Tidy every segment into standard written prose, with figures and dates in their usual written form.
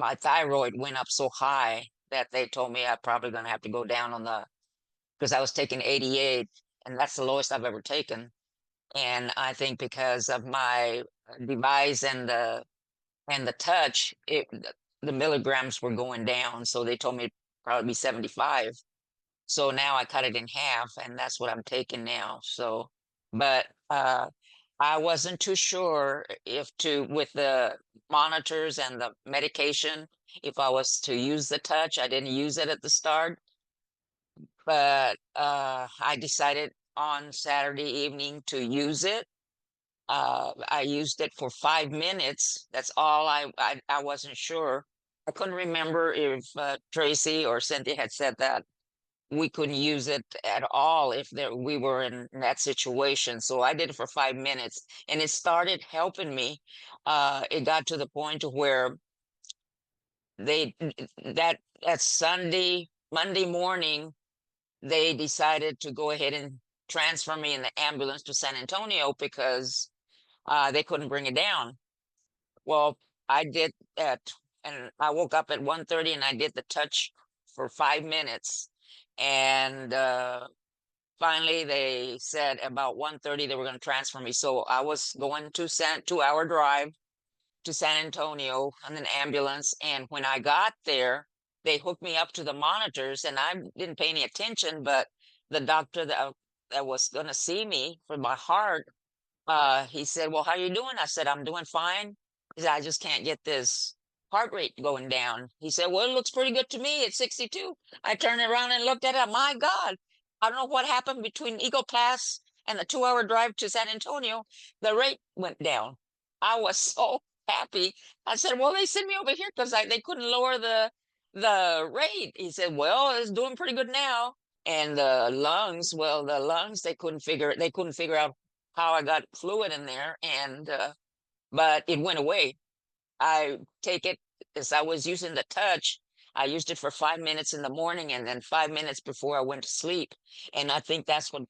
my thyroid went up so high that they told me I'm probably going to have to go down on the, because I was taking 88, and that's the lowest I've ever taken. And I think because of my device and the touch, the milligrams were going down. So they told me it'd probably be 75. So now I cut it in half, and that's what I'm taking now. So, but I wasn't too sure if to, with the monitors and the medication, if I was to use the touch. I didn't use it at the start, but I decided on Saturday evening to use it. I used it for 5 minutes. That's all I wasn't sure. I couldn't remember if Tracy or Cynthia had said that we couldn't use it at all if we were in that situation. So I did it for 5 minutes, and it started helping me. It got to the point to where they that Monday morning, they decided to go ahead and transfer me in the ambulance to San Antonio because they couldn't bring it down. Well, I did that, and I woke up at 1:30, and I did the touch for 5 minutes. And finally, they said about 1:30 they were going to transfer me. So I was going to 2-hour drive to San Antonio on an ambulance. And when I got there, they hooked me up to the monitors, and I didn't pay any attention. But the doctor that was going to see me for my heart, he said, "Well, how you doing?" I said, "I'm doing fine." He said, "I just can't get this heart rate going down." He said, "Well, it looks pretty good to me. It's 62." I turned around and looked at it. My God, I don't know what happened between Eagle Pass and the 2-hour drive to San Antonio. The rate went down. I was so happy. I said, "Well, they sent me over here because they couldn't lower the rate." He said, "Well, it's doing pretty good now." And the lungs, well, the lungs, they couldn't figure out how I got fluid in there, and but it went away. I take it as I was using the touch. I used it for 5 minutes in the morning and then 5 minutes before I went to sleep. And I think that's what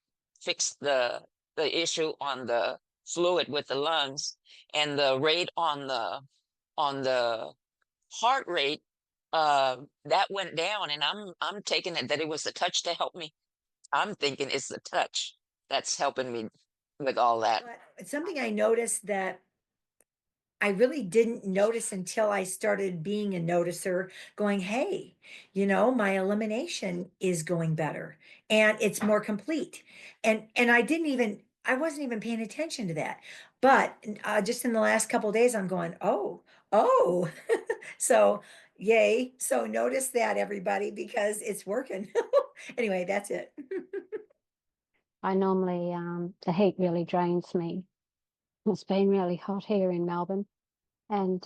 fixed the issue on the fluid with the lungs. And the rate on the heart rate, that went down. And I'm taking it that it was the touch to help me. I'm thinking it's the touch that's helping me with all that. But it's something I noticed that I really didn't notice until I started being a noticer, going, hey, my elimination is going better and it's more complete. And I wasn't even paying attention to that. But just in the last couple of days, I'm going, oh. So yay. So notice that, everybody, because it's working. Anyway, that's it. I normally, the heat really drains me. It's been really hot here in Melbourne. And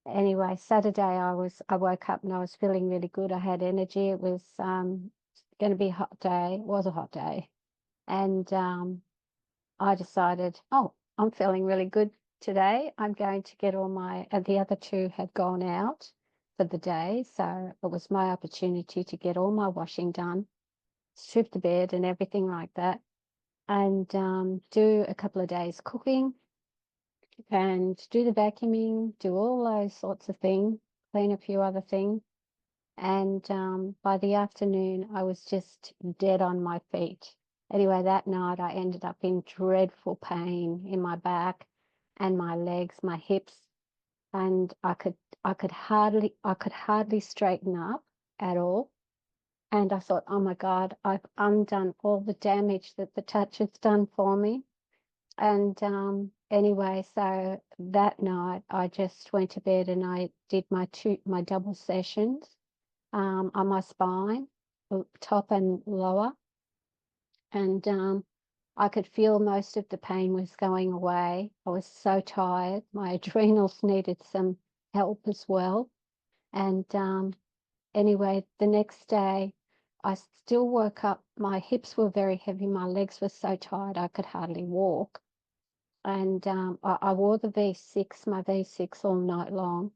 anyway, Saturday I woke up and I was feeling really good. I had energy. It was going to be a hot day. It was a hot day. And I decided, oh, I'm feeling really good today. I'm going to get all my, the other two had gone out for the day. So it was my opportunity to get all my washing done, strip the bed and everything like that, and do a couple of days cooking and do the vacuuming, do all those sorts of things, clean a few other things. And by the afternoon, I was just dead on my feet. Anyway, that night I ended up in dreadful pain in my back and my legs, my hips, and I could hardly straighten up at all. And I thought, oh my God, I've undone all the damage that the touch has done for me. And anyway, so that night I just went to bed and I did my double sessions on my spine, top and lower. And I could feel most of the pain was going away. I was so tired. My adrenals needed some help as well. And anyway, the next day I still woke up. My hips were very heavy. My legs were so tired I could hardly walk. And I wore the V6, my V6 all night long.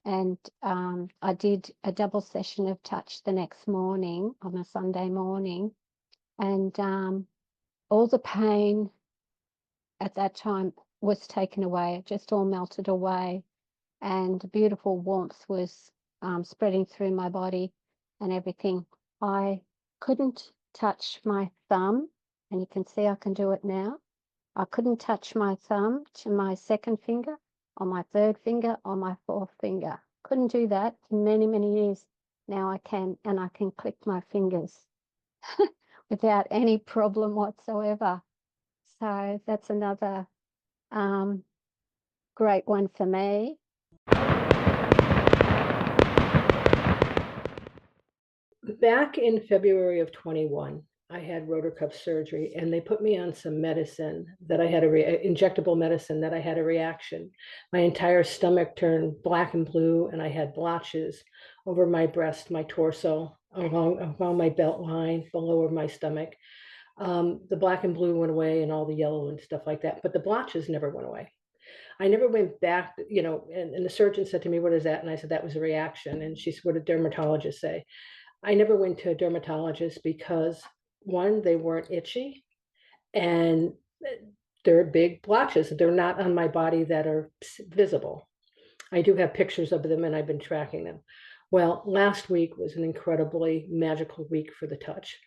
And I did a double session of touch the next morning on a Sunday morning. And all the pain at that time was taken away. It just all melted away. and beautiful warmth was spreading through my body and everything. I couldn't touch my thumb, and you can see I can do it now. I couldn't touch my thumb to my second finger, on my third finger, on my fourth finger. Couldn't do that for many, many years. Now I can, and I can click my fingers without any problem whatsoever. So that's another great one for me. Back in February of 21, I had rotor cuff surgery, and they put me on some medicine that I had injectable medicine that I had a reaction. My entire stomach turned black and blue, and I had blotches over my breast, my torso, along my belt line, below of my stomach. The black and blue went away, and all the yellow and stuff like that, but the blotches never went away. I never went back, and the surgeon said to me, "What is that?" And I said, "That was a reaction." And she said, "What did dermatologists say?" I never went to a dermatologist because, one, they weren't itchy, and they're big blotches. They're not on my body that are visible. I do have pictures of them, and I've been tracking them. Well, last week was an incredibly magical week for the touch.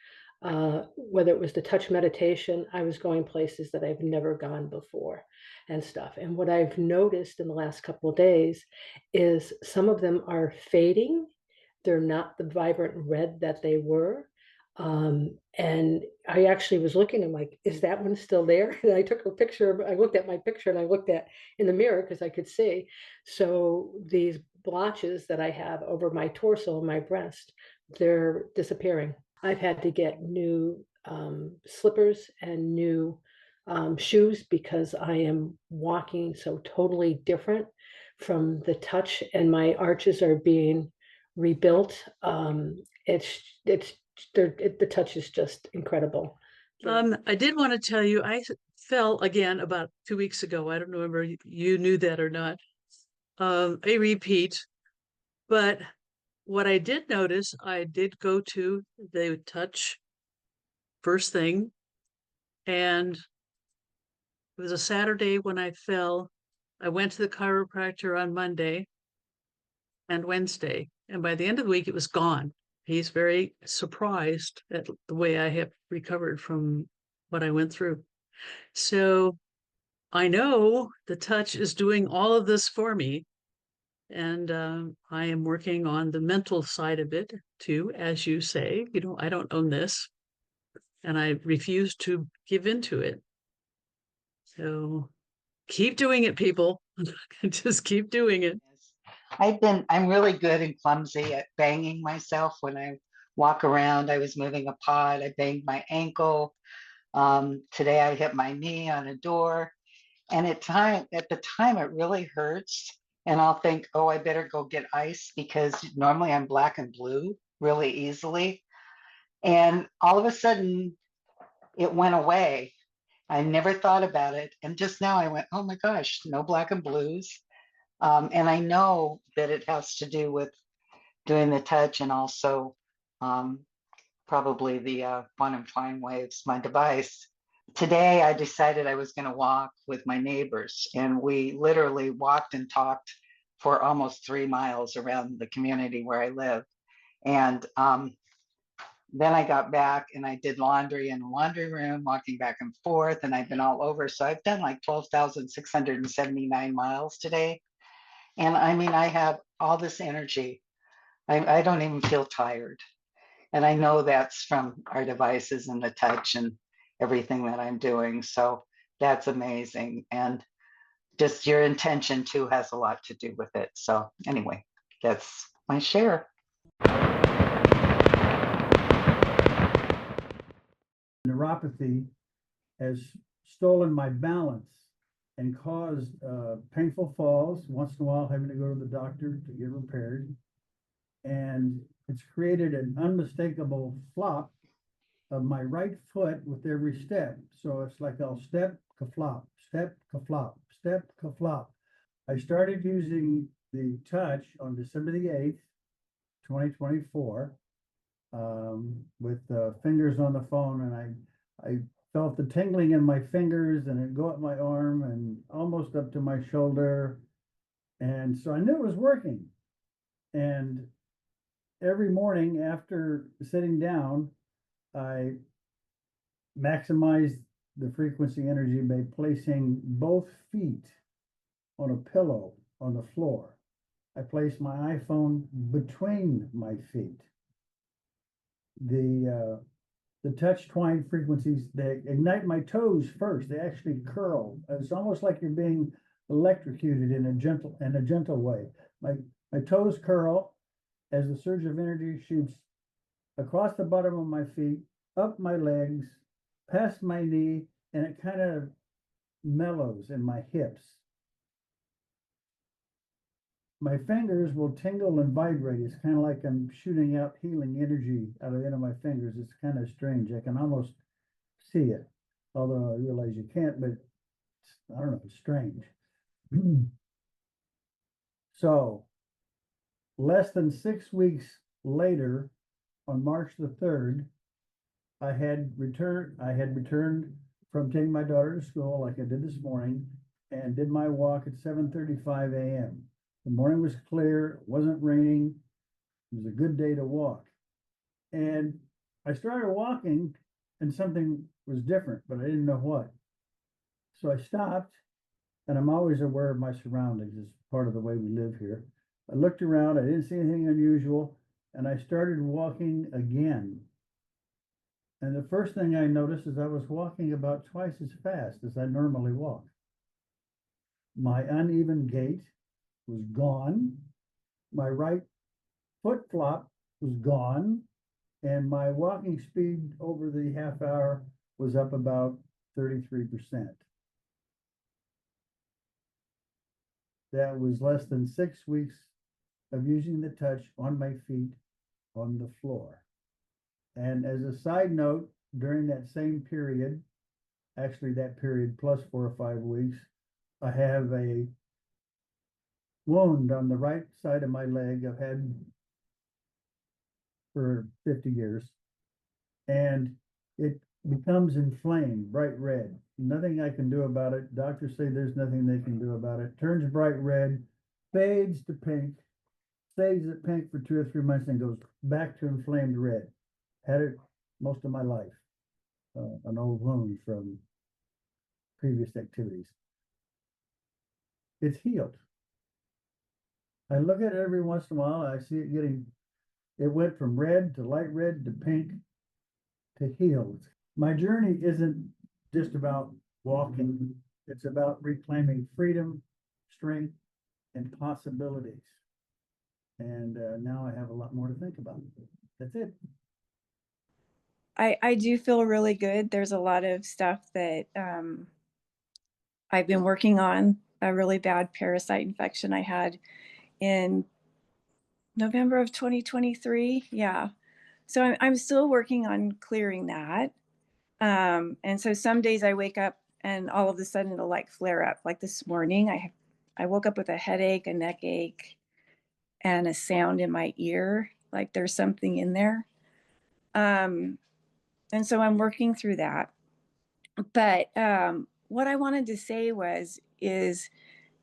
Whether it was the touch meditation, I was going places that I've never gone before and stuff. And what I've noticed in the last couple of days is some of them are fading. They're not the vibrant red that they were. And I actually was looking, I'm like, is that one still there? And I took a picture, I looked at my picture, and I looked at in the mirror because I could see. So these blotches that I have over my torso and my breast, they're disappearing. I've had to get new slippers and new shoes because I am walking so totally different from the touch, and my arches are being rebuilt. The touch is just incredible. I did want to tell you, I fell again about 2 weeks ago. I don't know if you knew that or not. A repeat, but what I did notice, I did go to the touch first thing, and it was a Saturday when I fell. I went to the chiropractor on Monday and Wednesday, and by the end of the week, it was gone. He's very surprised at the way I have recovered from what I went through. So I know the touch is doing all of this for me. And I am working on the mental side of it too, as you say. I don't own this, and I refuse to give into it. So keep doing it, people. Just keep doing it. I'm really good and clumsy at banging myself when I walk around. I was moving a pod, I banged my ankle. Today I hit my knee on a door, and at the time it really hurts. And I'll think, oh, I better go get ice, because normally I'm black and blue really easily. And all of a sudden it went away. I never thought about it. And just now I went, oh my gosh, no black and blues. And I know that it has to do with doing the touch, and also probably the quantum fine waves, my device. Today, I decided I was going to walk with my neighbors, and we literally walked and talked for almost 3 miles around the community where I live. And then I got back and I did laundry in the laundry room, walking back and forth, and I've been all over. So I've done like 12,679 miles today. And I mean, I have all this energy. I don't even feel tired. And I know that's from our devices and the touch and everything that I'm doing. So that's amazing. And just your intention too has a lot to do with it. So anyway, that's my share. Neuropathy has stolen my balance and caused painful falls, once in a while having to go to the doctor to get repaired. And it's created an unmistakable flop of my right foot with every step. So it's like I'll step, ka-flop, step, ka-flop, step, ka-flop. I started using the touch on December the 8th, 2024, with fingers on the phone, and I felt the tingling in my fingers, and it go up my arm and almost up to my shoulder. And so I knew it was working. And every morning after sitting down, I maximized the frequency energy by placing both feet on a pillow on the floor. I placed my iPhone between my feet. The touch twine frequencies, they ignite my toes first. They actually curl. It's almost like you're being electrocuted in a gentle way. My toes curl as the surge of energy shoots across the bottom of my feet, up my legs, past my knee, and it kind of mellows in my hips. My fingers will tingle and vibrate. It's kind of like I'm shooting out healing energy out of the end of my fingers. It's kind of strange. I can almost see it, although I realize you can't, but I don't know, it's strange. So less than 6 weeks later, on March the 3rd, I had returned from taking my daughter to school like I did this morning and did my walk at 7:35 a.m. The morning was clear, it wasn't raining. It was a good day to walk. And I started walking and something was different, but I didn't know what. So I stopped, and I'm always aware of my surroundings. It's part of the way we live here. I looked around, I didn't see anything unusual, and I started walking again. And the first thing I noticed is I was walking about twice as fast as I normally walk. My uneven gait was gone. My right foot flop was gone. And my walking speed over the half hour was up about 33%. That was less than 6 weeks of using the touch on my feet on the floor. And as a side note, during that same period, actually that period plus 4 or 5 weeks, I have a wound on the right side of my leg I've had for 50 years. And it becomes inflamed, bright red. Nothing I can do about it. Doctors say there's nothing they can do about it. Turns bright red, fades to pink, stays at pink for 2 or 3 months, and goes back to inflamed red. Had it most of my life, an old wound from previous activities. It's healed. I look at it every once in a while. I see it went from red to light red to pink to healed. My journey isn't just about walking. It's about reclaiming freedom, strength, and possibilities. And now I have a lot more to think about. That's it. I do feel really good. There's a lot of stuff that I've been working on. A really bad parasite infection I had in November of 2023. Yeah. So I'm still working on clearing that. And so some days I wake up and all of a sudden it'll like flare up. Like this morning, I woke up with a headache, a neck ache, and a sound in my ear, like there's something in there. And so I'm working through that. But what I wanted to say is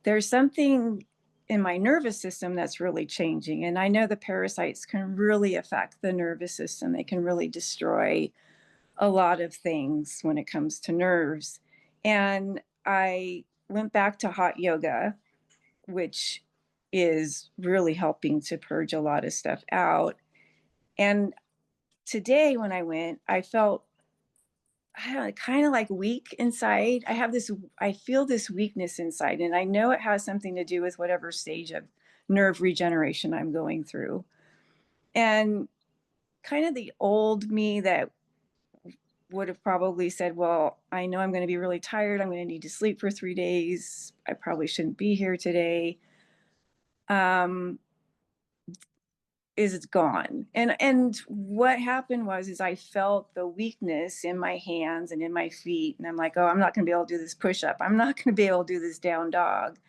there's something in my nervous system that's really changing. And I know the parasites can really affect the nervous system. They can really destroy a lot of things when it comes to nerves. And I went back to hot yoga, which is really helping to purge a lot of stuff out. And today when I went, I felt kind of like weak inside. I feel this weakness inside, and I know it has something to do with whatever stage of nerve regeneration I'm going through. And kind of the old me that would have probably said, well, I know I'm going to be really tired. I'm going to need to sleep for 3 days. I probably shouldn't be here today. Is gone. And what happened is I felt the weakness in my hands and in my feet. And I'm like, oh, I'm not going to be able to do this push-up. I'm not going to be able to do this down dog.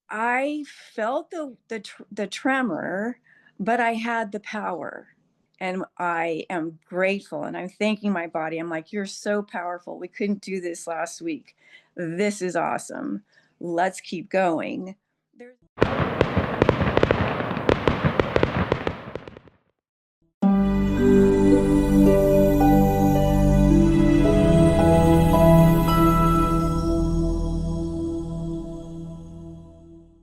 I felt the tremor, but I had the power. And I am grateful. And I'm thanking my body. I'm like, you're so powerful. We couldn't do this last week. This is awesome. let's keep going. There's